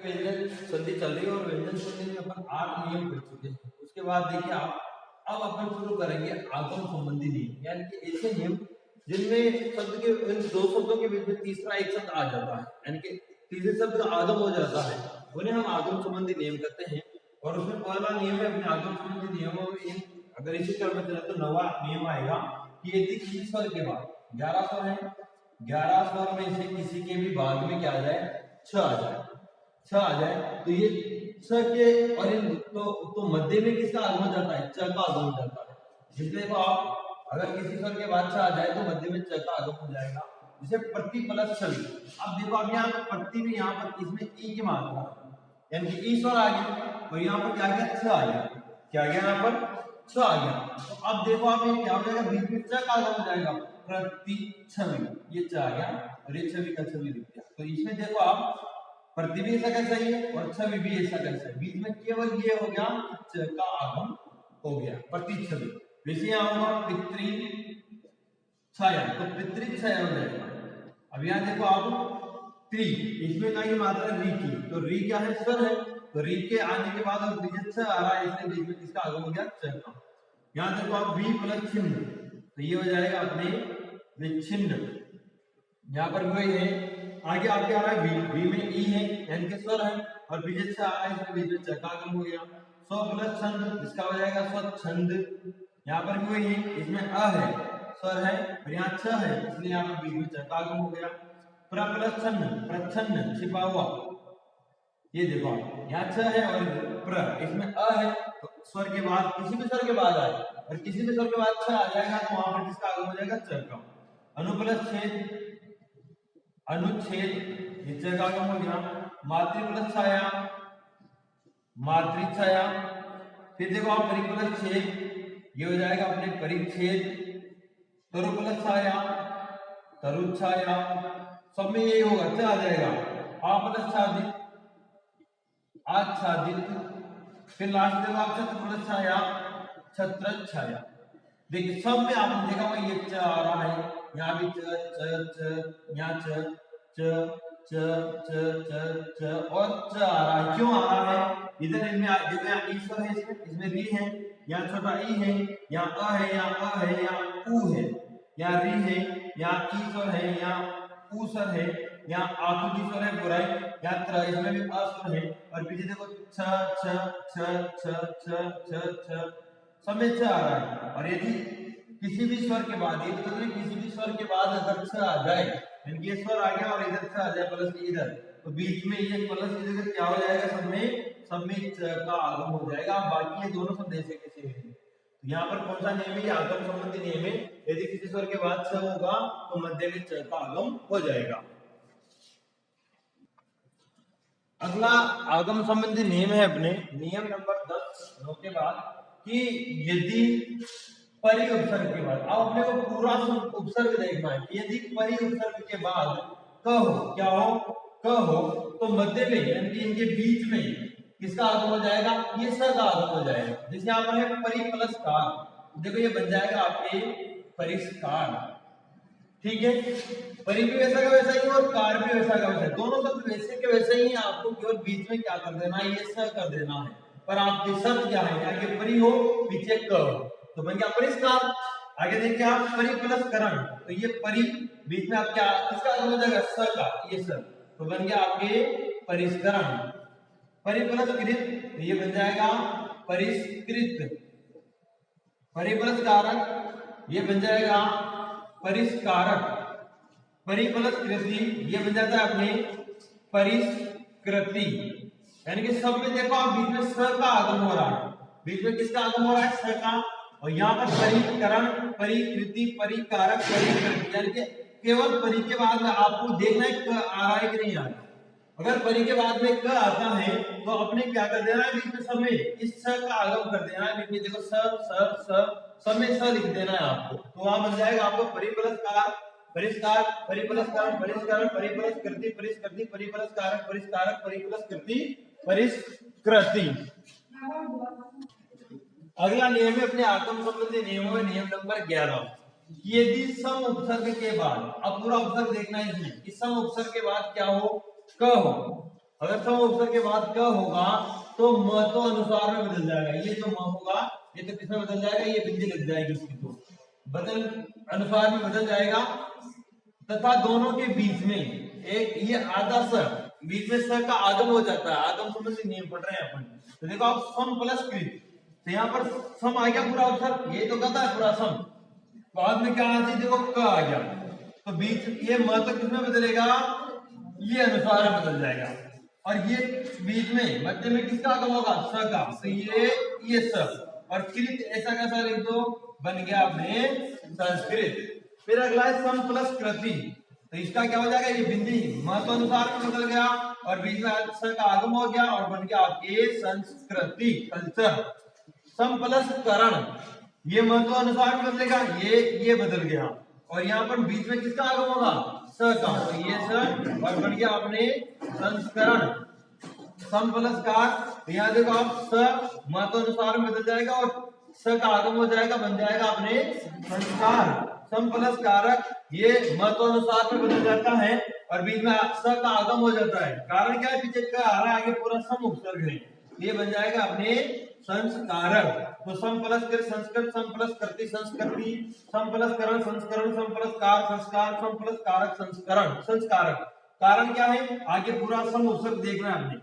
व्यंजन संधि चल रही है और व्यंजन संधि में अपन 8 नियम कर चुके हैं। उसके बाद देखिए आप अब अपन शुरू करेंगे आगम संबंधी नियम, यानी कि ऐसे नियम जिनमें शब्द के इन दो शब्दों के बीच में तीसरा एक शब्द आ जाता है, यानी कि तीसरे शब्द का आगम हो जाता है, उन्हें हम आगम संबंधी नियम कहते हैं। और उसमें पहला नियम है अपने आगम संबंधी नियमों में अगर इसी क्रम में चले तो 9वां नियम आएगा कि यदि किसी स्वर के बाद 11 स्वर है, 11 स्वर में से किसी के भी बाद में क्या आ जाए, छ आ जाए, छ आ जाए तो ये छ के और इन तो मध्य में किसका आगम हो जाता है, च का आगम हो जाता है। जिसमें को आप अगर किसी स्वर के बाद छ आ जाए तो मध्य में च का आगम हो जाएगा, जिसे प्रति प्लस छवि। अब देखो आप यहाँ पर प्रति में यहाँ पर इसमें ई की मात्रा यानी कि ई स्वर आ गया और यहाँ पर क्या गया, छ आ गया, क्या गया यहाँ पर छ आ गया। तो अब देखो आप ये क्या हो जाएगा, बीच में च का आगम हो जाएगा, प्रति छवि, ये च आ गया और ये छवि का छवि लिख दिया। तो इसमें देखो आप प्रति भी ऐसा कैसा ही है और छवि भी ऐसा कैसा है, बीच में केवल ये हो गया च का आगम हो गया, प्रति छवि। वैसे यहाँ होगा पितृ छाया, तो पितृ छाया हो जाएगा। अब यहाँ देखो आप त्रि, इसमें का ये मात्रा री की, तो री क्या है, स्वर है, तो री के आने के बाद और बीच आ रहा है, इसलिए बीच में किसका आगम हो गया, च का। यहाँ देखो आप वी प्लस छिन्न, तो ये हो जाएगा अपने विच्छिन्न। यहाँ पर वही है, आगे आपके आ रहा है वी, वी में ई है यानी कि स्वर है और बीच से आ रहा है, इसलिए बीच में च का आगम हो गया। स्व प्लस छंद, इसका हो जाएगा स्वच्छंद। यहाँ पर भी वही है, इसमें अ है, स्वर है और यहाँ छ है, इसलिए यहाँ पर बीच में च का आगम हो गया। प्रच्छन्न, प्रच्छन्न छिपा हुआ, ये देखो यहाँ छ है और प्र, इसमें अ है, तो स्वर के बाद किसी भी स्वर के बाद आए और किसी भी स्वर के बाद छ आ जाएगा तो वहां पर किसका आगम हो जाएगा, च का। अनुप्लस छेद, अनुच्छेद, ये च का आगम हो गया। मातृ प्लस छाया, मातृ छाया। फिर देखो आप परिप्लस छेद, ये हो जाएगा अपने परिच्छेद। तरु प्लस छाया, तरु छाया, सब में यही होगा, च आ जाएगा। आच्छादित, आच्छादित। फिर लास्ट देखो आप छत्र प्लस छाया, छत्र छाया। देखिए सब में आपने देखा हुआ ये च आ रहा है, यहाँ भी च च, यहाँ च च च च च च और च आ रहा है। क्यों आ रहा है, इधर इनमें देखो यहाँ ईश्वर है, इसमें री है, यहाँ छोटा ई है, यहाँ अ है, यहाँ अ है, यहाँ उ है, यहाँ री है, यहाँ ईश्वर है, यहाँ ऊसर है, यहाँ आकुति स्वर है बुराई, यहाँ त्र, इसमें भी अस्वर है और पीछे देखो छ छ छ छ छ छ छ, सब में छ आ रहा है। और यदि किसी भी स्वर के बाद, यदि मतलब किसी भी स्वर के बाद अगर छ आ जाए, यानी ये स्वर आ गया और इधर छ आ जाए प्लस इधर, तो बीच में ये प्लस की जगह क्या हो जाएगा, सब में च का आगम हो जाएगा। बाकी ये दोनों सब ऐसे कैसे हैं। यहाँ पर कौन सा नियम है, आगम संबंधी नियम है, यदि किसी स्वर के बाद छ होगा तो मध्य में च का आगम हो जाएगा। अगला आगम संबंधी नियम है अपने नियम नंबर 10 के बाद कि यदि परि उपसर्ग के बाद, अब अपने को पूरा उपसर्ग देखना है, यदि परि उपसर्ग के बाद क हो, क्या हो, क हो, तो मध्य में यानी कि इनके बीच में किसका आगम हो जाएगा, ये स का आगम हो जाएगा। जैसे यहाँ पर है परि प्लस कार, देखो ये बन जाएगा आपके परिष्कार, ठीक है। परि भी वैसा का वैसा ही और कार भी वैसा का वैसा, दोनों शब्द वैसे के वैसे ही, आपको केवल बीच में क्या कर देना है, ये स कर देना है। पर आपके शब्द क्या है, आगे परि हो पीछे क हो, तो बन गया परिष्कार। आगे देखिए आप परि प्लस करण, तो ये परि बीच में आप क्या किसका आगम हो जाएगा, स का, ये स, तो बन गया आपके परिष्करण। परि प्लस कृत, तो ये बन जाएगा परिष्कृत। परि प्लस कारक, ये बन जाएगा परिष्कारक। परि प्लस कृति, ये बन जाता है अपने परिष्कृति। यानी कि सब में देखो आप बीच में स का आगम हो रहा है, बीच में किसका आगम हो रहा है, स का। और यहाँ पर परिकरण, परिकृति, परिकारक, परिकृति, यानी कि केवल परि के बाद में आपको देखना है क आ रहा है कि नहीं आ रहा। अगर परि के बाद में क आता है तो अपने क्या कर देना है, बीच में सब में इस स का आगम कर देना है, बीच में देखो सब में स लिख देना है आपको, तो वहां बन जाएगा आपको परि प्लस कार, परिष्कार, परि प्लस कारण, परिष्करण, परि प्लस कृति, परिष्कृति, परि प्लस कारक, परिष्कारक, परि प्लस कृति, परिष्कृति। अगला नियम है अपने आगम संबंधी नियमों में नियम नंबर 11, यदि सम उपसर्ग के बाद, अब पूरा उपसर्ग देखना है इसमें, कि सम उपसर्ग के बाद क्या हो, क हो, अगर सम उपसर्ग के बाद क होगा तो म तो अनुसार में बदल जाएगा। ये जो म होगा ये तो किसमें बदल जाएगा, ये बिंदी लग जाएगी उसकी, तो बदल अनुसार में बदल जाएगा। तथा दोनों के बीच में एक ये आधा स, बीच में स का आगम हो जाता है। आगम संबंधी नियम पढ़ रहे हैं अपन। तो देखो आप सम प्लस कृत, तो यहाँ पर सम आ गया पूरा उपसर्ग, ये तो कहता है पूरा सम, बाद में क्या आना चाहिए, देखो क आ गया, तो बीच ये म तो किसमें बदलेगा, ये अनुसार में बदल जाएगा। और ये बीच में मध्य में किसका आगम होगा, स का, तो ये स, और कृत ऐसा कैसा लिख दो, बन गया अपने संस्कृत। फिर अगला है सम प्लस कृति, तो इसका क्या हो जाएगा, ये बिंदी महत्व अनुसार में बदल गया और बीच में स का आगम हो गया और बन गया आपके संस्कृति, कल्चर। सम प्लस करण, ये महत्व अनुसार में बदलेगा, ये बदल गया और यहाँ पर बीच में किसका आगम होगा, स का, तो ये स और बन गया अपने संस्करण। सम प्लस कार, तो यहाँ देखो आप स महत्व अनुसार में बदल जाएगा और स का आगम हो जाएगा, बन जाएगा अपने संस्कार। सम प्लस कारक, ये महत्व अनुसार में बदल जाता है और बीच में स का आगम हो जाता है। कारण क्या है, पीछे का आ रहा है, आगे पूरा सम उपसर्ग है, ये बन जाएगा अपने संस्कारक। तो सम प्लस कर संस्कृत, सम प्लस करती संस्कृति, सम प्लस करण संस्करण, सम प्लस कार संस्कार, सम प्लस कारक संस्करण संस्कारक। कारण क्या है, आगे पूरा सम उपसर्ग देखना है आपने,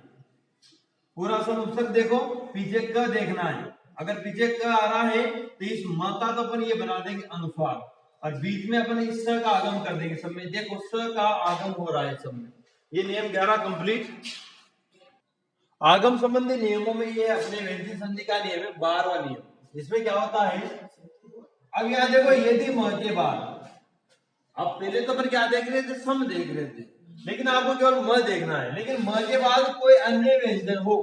पूरा सम उपसर्ग देखो, पीछे क देखना है। अगर पीछे क आ रहा है तो इस म का तो अपन ये बना देंगे अनुस्वार और बीच में अपन इस स का आगम कर देंगे। सब में देखो स का आगम हो रहा है सब में। ये नियम 11 कंप्लीट। आगम संबंधी नियमों में ये अपने व्यंजन संधि का नियम है 12वां नियम। इसमें क्या होता है, अब यहाँ देखो यदि म के बाद, अब पहले तो अपन क्या देख रहे थे, सम देख रहे थे, लेकिन आपको केवल म देखना है। लेकिन म के बाद कोई अन्य व्यंजन हो,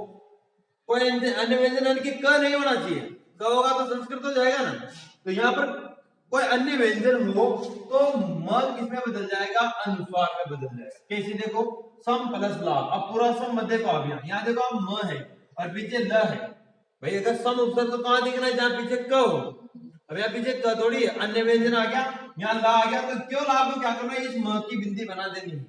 कोई अन्य व्यंजन यानी कि क नहीं होना चाहिए, क होगा तो संस्कृत हो जाएगा ना। तो यहाँ पर कोई अन्य व्यंजन हो तो म किसमें बदल जाएगा, अनुस्वार में बदल जाएगा। कैसे, देखो सम प्लस ला, अब पूरा सम मध्य को आ गया, यहाँ देखो अब म है और पीछे ल है। भाई अगर सम उपसर्ग तो कहाँ दिखना है, जहाँ पीछे क हो। अब यहाँ पीछे क थोड़ी अन्य व्यंजन आ गया, यहाँ ला आ गया, तो क्यों ला को क्या करना है, इस म की बिंदी बना देनी है,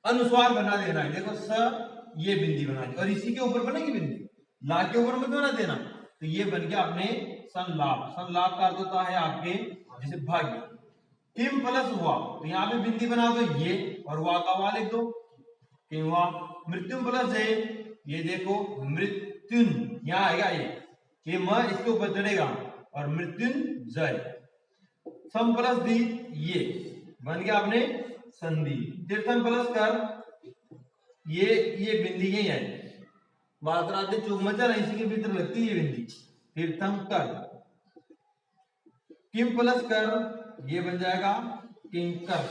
अनुस्वार बना देना है। देखो स ये बिंदी बना दी और इसी के ऊपर बनेगी बिंदी, ला के ऊपर मत बना देना। तो ये बन गया अपने संलाप। संलाप का अर्थ होता है आपके जैसे भाग्य। किम प्लस हुआ, तो यहाँ पे बिंदी बना दो ये और हुआ का हुआ लिख दो, किम हुआ। मृत्यु प्लस है, ये देखो मृत्युन, यहाँ आएगा ये म इसके ऊपर चढ़ेगा और मृत्युंजय। सम प्लस दी, ये बन गया अपने संधि। तीर्थम प्लस कर, ये बिंदी यही है, मात्रा चुमचर इसी के भीतर लगती है ये बिंदी, तीर्थम कर। किम प्लस कर, ये बन जाएगा किंकर।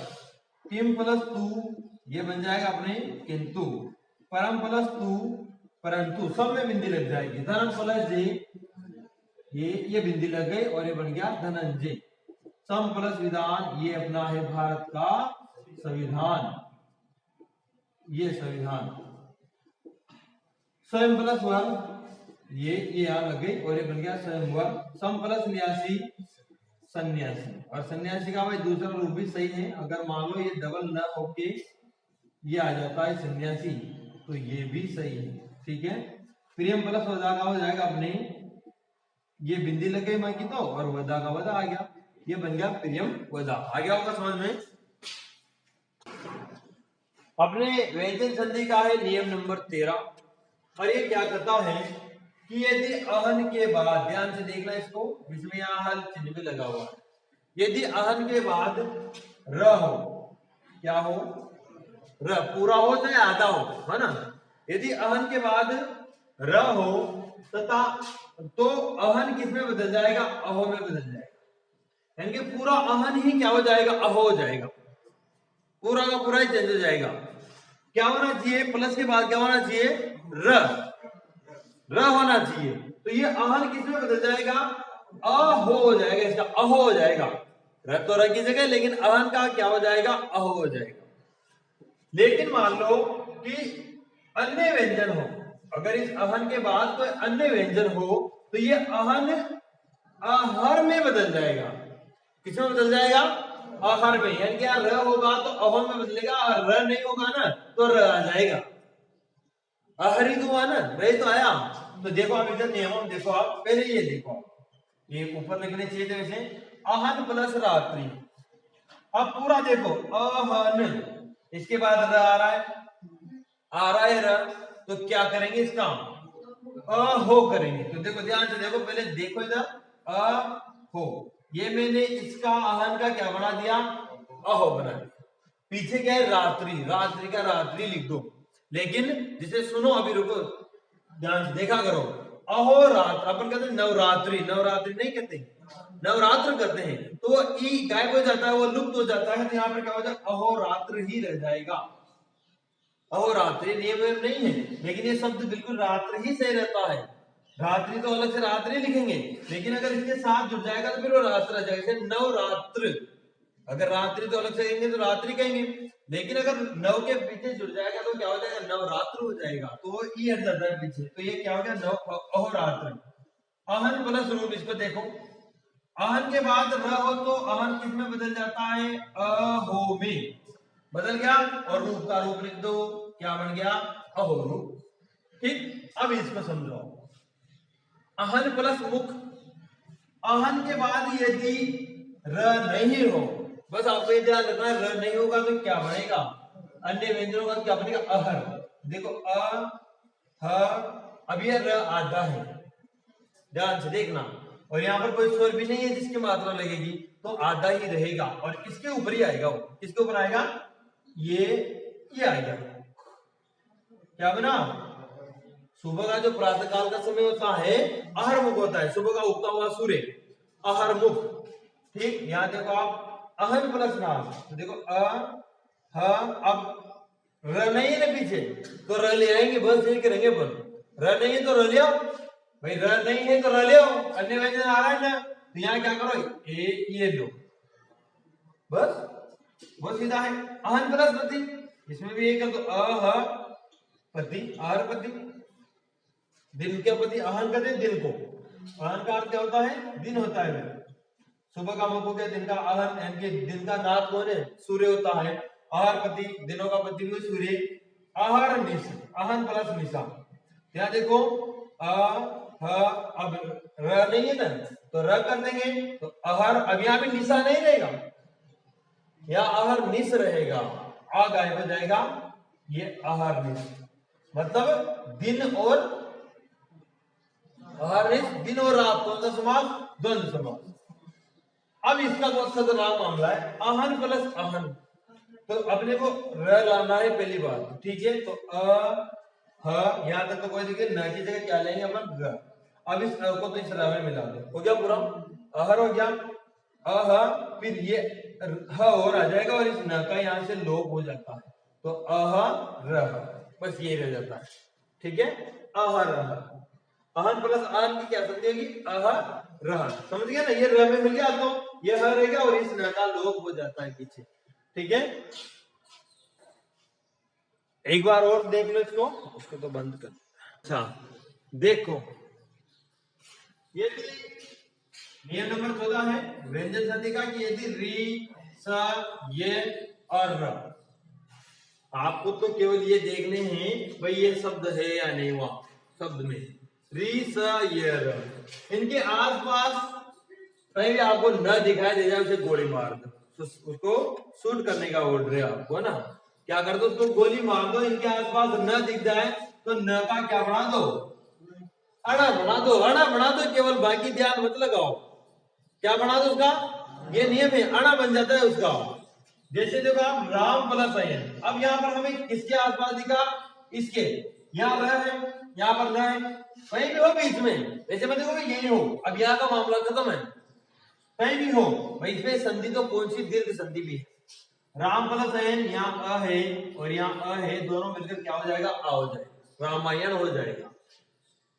किम प्लस तू, ये बन जाएगा अपने किंतु। परम प्लस तू, परंतु, सब में बिंदी लग जाएगी। धर्म प्लस जे, ये बिंदी लग गई और ये बन गया धनंजय। सम प्लस विधान, ये अपना है भारत का संविधान, ये संविधान। स्वयं प्लस वर, ये यहां लग गई और ये बन गया स्वयंवर। सम प्लस न्यासी, सन्यासी, और सन्यासी का भाई दूसरा रूप भी सही है। अगर मान लो ये डबल न होके ये आ जाता है सन्यासी तो ये भी सही है, ठीक है। प्रियम प्लस वदा का हो जाएगा अपने, ये बिंदी लग गई मां की तो, और वदा का वदा आ गया, ये बन गया प्रियम वदा। आ गया होगा समझ में। अपने व्यंजन संधि का है नियम नंबर 13 और ये क्या कहता है कि यदि अहन के बाद, ध्यान से देखना इसको, इसमें यहाँ हल चिन्ह भी लगा हुआ है। यदि अहन के बाद र हो, क्या हो, र पूरा हो चाहे आधा हो, है ना। यदि अहन के बाद र हो तथा तो अहन किसमें बदल जाएगा, अहो में बदल जाएगा। यानी कि पूरा अहन ही क्या हो जाएगा, अहो हो जाएगा, पूरा का पूरा ही चेंज हो जाएगा। क्या होना चाहिए, प्लस के बाद क्या होना चाहिए, र होना चाहिए। तो ये अहन किसमें बदल जाएगा, अहो हो जाएगा, इसका अहो हो जाएगा। र तो र की जगह, लेकिन अहन का क्या हो जाएगा, अहो हो जाएगा। लेकिन मान लो कि अन्य व्यंजन हो, अगर इस अहन के बाद कोई अन्य व्यंजन हो तो ये अहन आहर में बदल जाएगा। किसमें बदल जाएगा, आहर में। यानी कि र होगा तो अहन में बदलेगा, और र नहीं होगा ना तो र आ जाएगा। अहरी तो हुआ ना, रही तो आया। तो देखो आप इधर नियम देखो, आप पहले ये देखो, ये ऊपर लिखने चाहिए थे वैसे, अहन प्लस रात्रि। अब पूरा देखो, अहन, इसके बाद र आ रहा है, आ रहा है र, तो क्या करेंगे इसका अहो करेंगे। तो देखो ध्यान से देखो, पहले देखो इधर अहो, ये मैंने इसका आहन का क्या बना दिया, अहो बना दिया। पीछे क्या है रात्रि, रात्रि का रात्रि लिख दो। लेकिन जिसे सुनो अभी रुको, ध्यान से देखा करो, अहोरात्र अपन कहते हैं नवरात्रि, नवरात्रि नहीं कहते, नवरात्र कहते हैं। तो ई गायब हो जाता है, वो लुप्त हो जाता है, तो यहाँ पर क्या हो जाएगा, अहोरात्र ही रह जाएगा। अहोरात्रि नियम नहीं है, लेकिन ये शब्द बिल्कुल रात्रि ही सही रहता है। रात्रि तो अलग से रात्रि लिखेंगे, लेकिन अगर इसके साथ जुड़ जाएगा तो फिर वो रात्र आ जाएगा, जैसे नवरात्र। अगर रात्रि तो अलग से कहेंगे तो रात्रि कहेंगे, लेकिन अगर नव के पीछे जुड़ जाएगा तो क्या हो जाएगा, नवरात्र हो जाएगा। तो ई हट जाता है पीछे, तो ये क्या हो गया, नव अहोरात्र। अहन प्लस रूप, इसको देखो, अहन के बाद र हो तो अहन किस में बदल जाता है, अहो में बदल गया, और रूप का रूप लिख दो, क्या बन गया, अहो रूप। ठीक, अब इसको समझो, अहन प्लस मुख। अहन के बाद यदि र नहीं हो, बस आपको ये ध्यान रखना है, र नहीं होगा तो क्या बनेगा, अन्य व्यंजनों का क्या बनेगा, अहर। देखो अ ह, अब ये र आधा है, ध्यान से देखना, और यहाँ पर कोई स्वर भी नहीं है जिसकी मात्रा लगेगी, तो आधा ही रहेगा, और इसके ऊपर ही आएगा वो, किसके ऊपर आएगा, ये आएगा। क्या बना, सुबह का जो प्रातः काल का समय होता है अहरमुख होता है, सुबह का उगता हुआ सूर्य अहरमुख। ठीक, यहां देखो आप अहन प्लस नाम, तो देखो ह, अब र नहीं है ना पीछे, तो र ले आएंगे, बस यही करेंगे, पर र नहीं है तो र ले आओ भाई, र नहीं है तो र ले आओ, अन्य व्यंजन आ रहा है ना, तो यहाँ क्या करो, ये लो, बस वो सीधा है। अहन प्लस पति, इसमें भी ये कर दो, अह पति, आहर पति, दिन के पति, अहन कहते हैं दिन को, अहन का अर्थ क्या होता है, दिन होता है। सुबह का मुख हो गया, दिन का अहन, यानी कि दिन का नाथ कौन है, सूर्य होता है। आहर पति, दिनों का पति भी सूर्य। आहर निश, अहन प्लस निशा, यहाँ देखो अब र नहीं है ना, तो र कर देंगे, तो अहर, अब यहाँ पे निशा नहीं रहेगा, या अहर निश रहेगा, आ गायब हो जाएगा, ये अहर निश, मतलब दिन और अहर निश, दिन और रात, कौन सा समास, द्वंद्व समास। अब इसका बहुत खतरनाक मामला है, अहन प्लस अहन, तो अपने को र लाना है पहली बात, ठीक है, तो यहां तक तो कोई देखिए, न की जगह क्या लेंगे अपन, र। अब इस को तो इस र में मिला दो, हो गया पूरा, अहर हो गया, अह, फिर ये ह और आ जाएगा, और इस न का यहां से लोप हो जाता है, तो अह रह, बस ये रह जाता है, ठीक है, अह रह। अहन प्लस अहन की क्या संधि होगी, अह रह, समझ गया ना, ये र में मिल गया, तो ये ह रहेगा, और इस न का लोप हो जाता है पीछे, ठीक है। एक बार और देख लो इसको तो बंद कर। अच्छा देखो, ये नियम नंबर 14 है व्यंजन संधि का, कि यदि री, स, ये और र, आपको तो केवल ये देखने हैं भाई ये शब्द है या नहीं, वहां शब्द में री, स, ये, र, इनके आसपास कहीं भी आपको न दिखाई दे जाए, उसे गोली मार दो, तो उसको शूट करने का ऑर्डर है आपको ना, क्या कर दो, उसको गोली मार दो, इनके आसपास न दिख जाए तो न का क्या बना दो, अड़ा बना दो, अड़ा बना दो केवल, बाकी ध्यान मत लगाओ, क्या बना दो उसका, ये नियम है, अड़ा बन जाता है उसका। जैसे देखो आप राम प्लस अयन, अब यहाँ पर हमें किसके आसपास दिखा, इसके, यहाँ रह है, यहाँ पर न है, कहीं भी हो बीच में, ऐसे मत देखो यही हो, अब यहाँ का मामला खत्म है, कहीं भी हो भाई, इसमें संधि तो कौन सी, दीर्घ संधि भी है, राम प्लस अयन, यहाँ अ है और यहाँ अ है, दोनों मिलकर क्या हो जाएगा, आ हो जाएगा, रामायण हो जाएगा,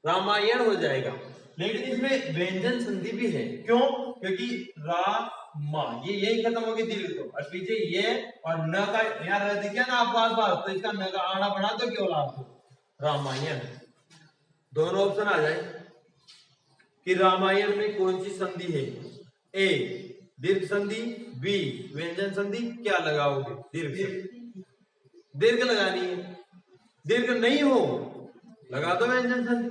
रामायण हो जाएगा। लेकिन इसमें व्यंजन संधि भी है, क्यों, क्योंकि रामा, ये यही खत्म होगी दीर्घ तो, और पीछे ये और न का यहाँ रह दिख गया ना आपको आसपास, तो इसका न का आना बना दो केवल आपको, रामायण, दोनों ऑप्शन आ जाए कि रामायण में कौन सी संधि है, ए दीर्घ संधि, बी व्यंजन संधि, क्या लगाओगे, दीर्घ, दीर्घ लगानी है। दीर्घ नहीं हो लगा दो व्यंजन संधि।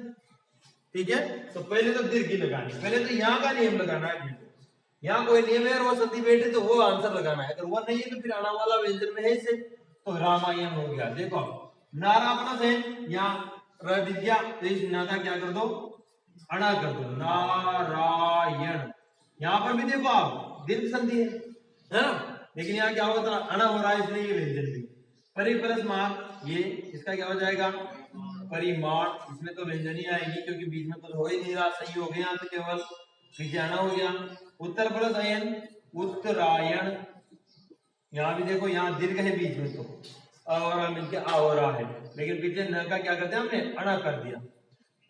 ठीक है, तो पहले तो दीर्घ लगानी, पहले तो यहाँ का नियम लगाना है। यहाँ कोई नियम है और वो संधि बैठे तो वो आंसर लगाना है, अगर वो नहीं है तो फिर आना वाला व्यंजन में है इसे। तो रामायण हो गया। देखो नारा प्लस है, यहाँ र दिख गया तो इस ना का क्या कर दो, अणा कर दो, नारायण। यहाँ पर भी देखो आप दीर्घ संधि है ना, लेकिन यहाँ क्या होगा, अणा हो रहा है इसलिए ये व्यंजन भी। परि प्लस मान, ये इसका क्या हो जाएगा, परिमाण। इसमें तो व्यंजन ही आएगी क्योंकि बीच में कुछ हो ही नहीं रहा, सही हो गया तो केवल पीछे आना हो गया। उत्तर प्लस अयन, उत्तरायण। यहाँ भी देखो यहाँ दीर्घ है बीच में तो और मिलके आ हो रहा है, लेकिन पीछे न का क्या करते हैं हमने, अणा कर दिया।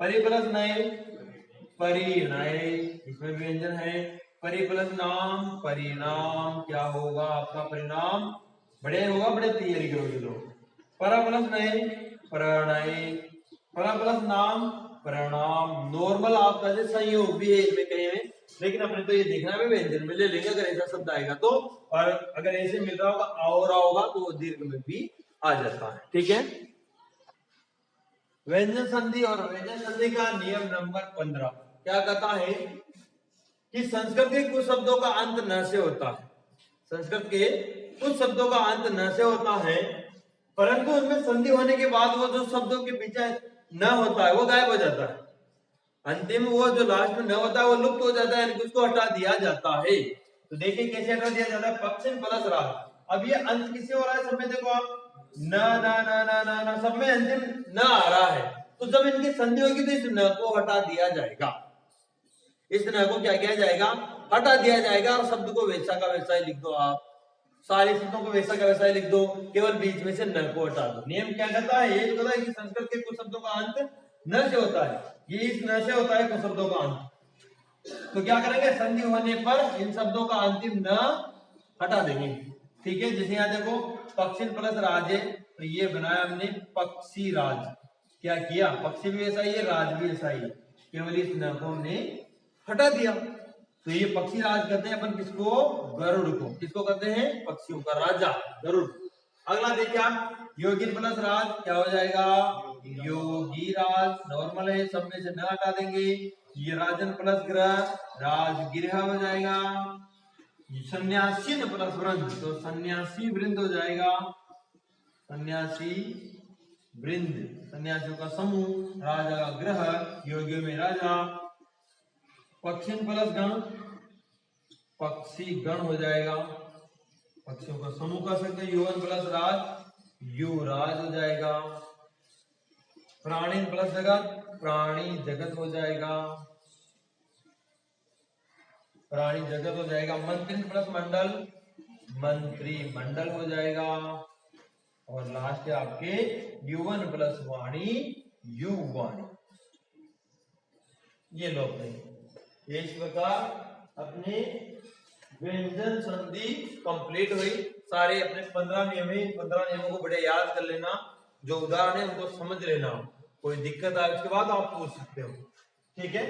परि प्लस नए, परिणय। इसमें भी व्यंजन है। परि प्लस नाम, परिणाम। क्या होगा आपका परिणाम, बड़े होगा, बड़े तैयारी करोगे लोग। पर प्लस नए, प्रणय। पर प्लस नाम, प्रणाम। नॉर्मल आपका से संयोग भी है इसमें कहीं में, लेकिन अपने तो ये देखना है व्यंजन में ले लेंगे अगर ऐसा शब्द आएगा तो, और अगर ऐसे मिल रहा होगा आ रहा होगा तो वो दीर्घ में भी आ जाता है। ठीक है, व्यंजन संधि और व्यंजन संधि का नियम नंबर 15 क्या कहता है कि संस्कृत के कुछ शब्दों का अंत न से होता है। संस्कृत के कुछ शब्दों का अंत न से होता है, परंतु उनमें संधि होने के बाद वो जो शब्दों के पीछे न होता है वो गायब हो जाता है। अंतिम वो जो लास्ट में न होता है वो लुप्त हो जाता है, उसको हटा दिया जाता है। तो देखिए कैसे हटा दिया जाता है, पश्चिम प्लस राग। अब ये अंत किसे हो रहा है, सब में देखो आप न न न न न न, सब में अंतिम न आ रहा है, तो जब इनकी संधि होगी तो इस न को हटा दिया जाएगा। इस न को क्या किया जाएगा, हटा दिया जाएगा, और शब्द को वैसा का वैसा ही लिख दो आप, सारे शब्दों को वैसा का वैसा ही लिख दो, केवल बीच में से न को हटा दो। नियम क्या कहता है, ये कहता है कि संस्कृत के कुछ शब्दों का अंत न से होता है, ये इस न से होता है कुछ शब्दों का अंत। तो क्या करेंगे, संधि होने पर इन शब्दों का अंतिम न हटा देंगे। ठीक है, जैसे यहाँ देखो पक्षी प्लस राज है, तो ये बनाया हमने पक्षी राज। क्या किया, पक्षी भी ऐसा ही है, राज भी ऐसा ही है, केवल इस न को हमने हटा दिया। तो ये पक्षी राज कहते हैं अपन किसको, गरुड़ को। किसको कहते हैं, पक्षियों का राजा गरुड़। अगला देखिए आप, योगी प्लस राज क्या हो जाएगा, योगी राज। नॉर्मल है, सब में से न हटा देंगे। ये राजन प्लस ग्रह, राजगृह हो जाएगा। सन्यासी प्लस वृंद, तो सन्यासी वृंद हो जाएगा, सन्यासी वृंद, सन्यासियों का समूह। राजा का ग्रह, योगियों में राजा। पक्षी प्लस गण, पक्षी गण हो जाएगा, पक्षियों का समूह कर सकते हैं। युवन प्लस राज, युवराज हो जाएगा। प्राणी प्लस जगत, प्राणी जगत हो जाएगा, प्राणी जगत हो जाएगा। मंत्री प्लस मंडल, मंत्री मंडल हो जाएगा। और लास्ट है आपके युवन प्लस वाणी, युवाणी। ये लोग नहीं, इस प्रकार अपने व्यंजन संधि कंप्लीट हुई। सारे अपने 15 नियम है, 15 नियमों को बड़े याद कर लेना, जो उदाहरण है उनको समझ लेना। कोई दिक्कत आए उसके बाद आप पूछ सकते हो। ठीक है।